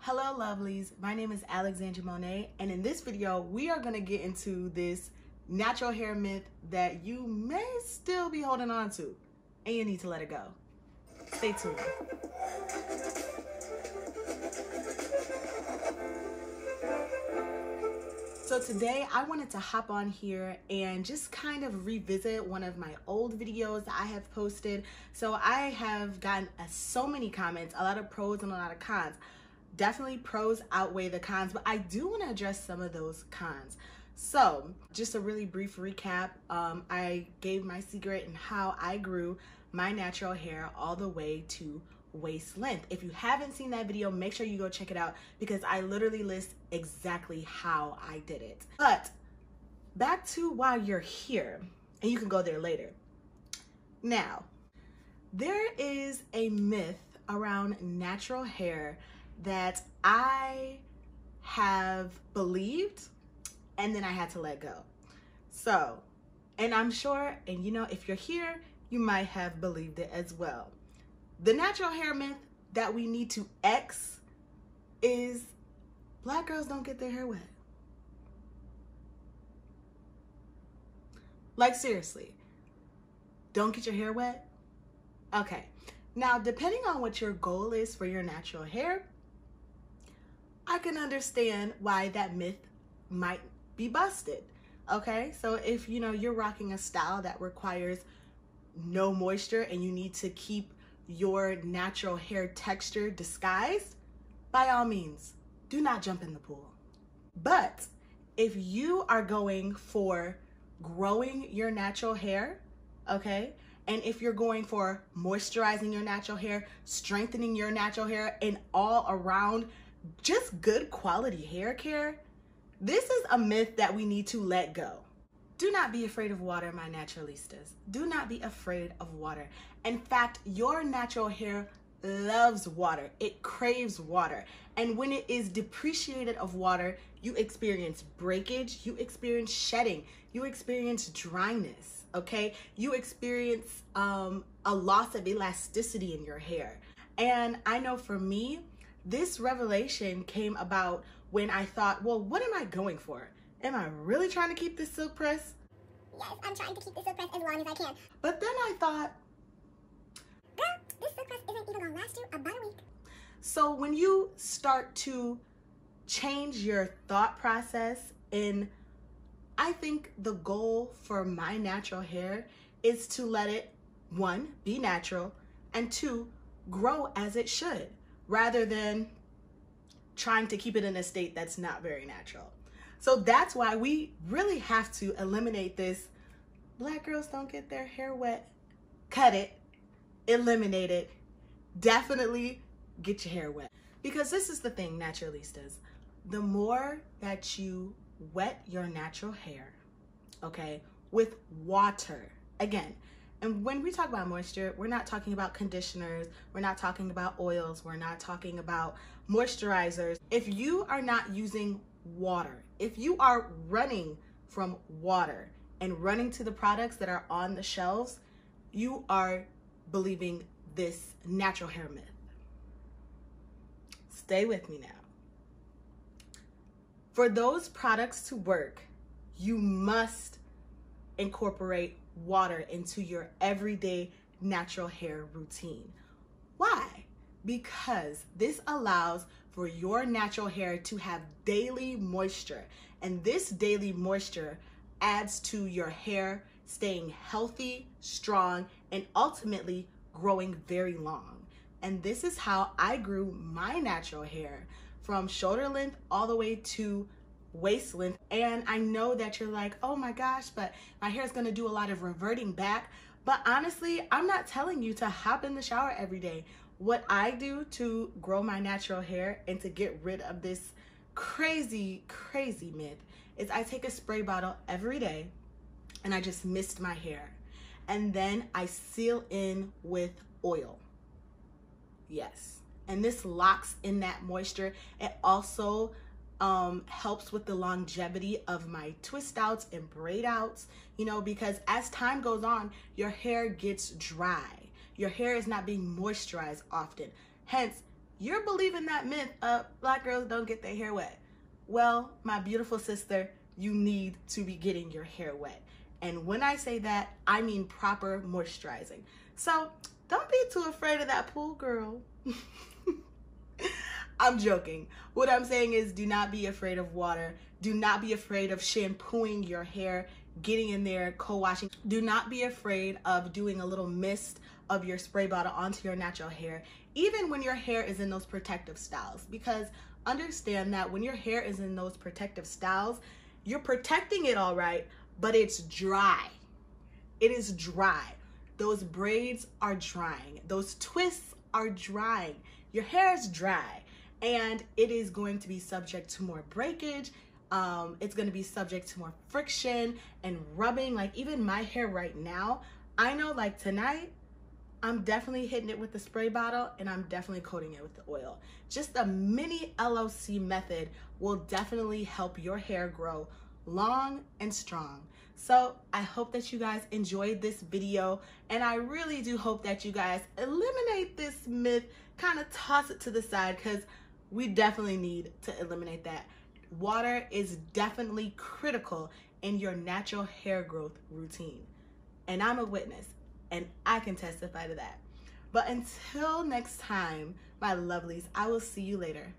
Hello lovelies, my name is Alexandra Monet, and in this video we are going to get into this natural hair myth that you may still be holding on to and you need to let it go. Stay tuned. So today I wanted to hop on here and just kind of revisit one of my old videos that I have posted. So I have gotten so many comments, a lot of pros and a lot of cons. Definitely pros outweigh the cons, but I do want to address some of those cons. So just a really brief recap, I gave my secret and how I grew my natural hair all the way to waist length. If you haven't seen that video, make sure you go check it out because I literally list exactly how I did it. But back to why you're here, and you can go there later. Now, there is a myth around natural hair that I have believed and then I had to let go. So, and I'm sure, and you know, if you're here, you might have believed it as well. The natural hair myth that we need to X is black girls don't get their hair wet. Like seriously, don't get your hair wet? Okay, now depending on what your goal is for your natural hair, I can understand why that myth might be busted. Okay, so if you know you're rocking a style that requires no moisture and you need to keep your natural hair texture disguised, by all means, do not jump in the pool. But if you are going for growing your natural hair, okay, and if you're going for moisturizing your natural hair, strengthening your natural hair, and all around just good quality hair care, this is a myth that we need to let go. Do not be afraid of water, my naturalistas. Do not be afraid of water. In fact, your natural hair loves water. It craves water. And when it is depreciated of water, you experience breakage, you experience shedding, you experience dryness, okay? You experience a loss of elasticity in your hair. And I know for me, this revelation came about when I thought, well, what am I going for? Am I really trying to keep this silk press? Yes, I'm trying to keep this silk press as long as I can. But then I thought, girl, this silk press isn't even gonna last you about a week. So when you start to change your thought process, and I think the goal for my natural hair is to let it, one, be natural, and two, grow as it should, rather than trying to keep it in a state that's not very natural. So that's why we really have to eliminate this black girls don't get their hair wet. Cut it, eliminate it, definitely get your hair wet. Because this is the thing, naturalistas, the more that you wet your natural hair, okay, with water, again, and when we talk about moisture, we're not talking about conditioners, we're not talking about oils, we're not talking about moisturizers. If you are not using water, if you are running from water and running to the products that are on the shelves, you are believing this natural hair myth. Stay with me now. For those products to work, you must incorporate water into your everyday natural hair routine. Why? Because this allows for your natural hair to have daily moisture, and this daily moisture adds to your hair staying healthy, strong, and ultimately growing very long. And this is how I grew my natural hair from shoulder length all the way to waist length. And I know that you're like, oh my gosh, but my hair is going to do a lot of reverting back. But honestly, I'm not telling you to hop in the shower every day. What I do to grow my natural hair and to get rid of this crazy, crazy myth is I take a spray bottle every day and I just mist my hair. And then I seal in with oil. Yes. And this locks in that moisture. It also helps with the longevity of my twist outs and braid outs, you know, because as time goes on, your hair gets dry. Your hair is not being moisturized often. Hence, you're believing that myth of black girls don't get their hair wet. Well, my beautiful sister, you need to be getting your hair wet. And when I say that, I mean proper moisturizing. So don't be too afraid of that pool, girl. I'm joking. What I'm saying is, do not be afraid of water. Do not be afraid of shampooing your hair, getting in there, co-washing. Do not be afraid of doing a little mist of your spray bottle onto your natural hair, even when your hair is in those protective styles. Because understand that when your hair is in those protective styles, you're protecting it all right, but it's dry. It is dry. Those braids are drying. Those twists are drying. Your hair is dry, and it is going to be subject to more breakage. It's going to be subject to more friction and rubbing. Like even my hair right now, I know like tonight, I'm definitely hitting it with the spray bottle and I'm definitely coating it with the oil. Just a mini LOC method will definitely help your hair grow long and strong. So I hope that you guys enjoyed this video, and I really do hope that you guys eliminate this myth, kind of toss it to the side, because we definitely need to eliminate that. Water is definitely critical in your natural hair growth routine. And I'm a witness, and I can testify to that. But until next time, my lovelies, I will see you later.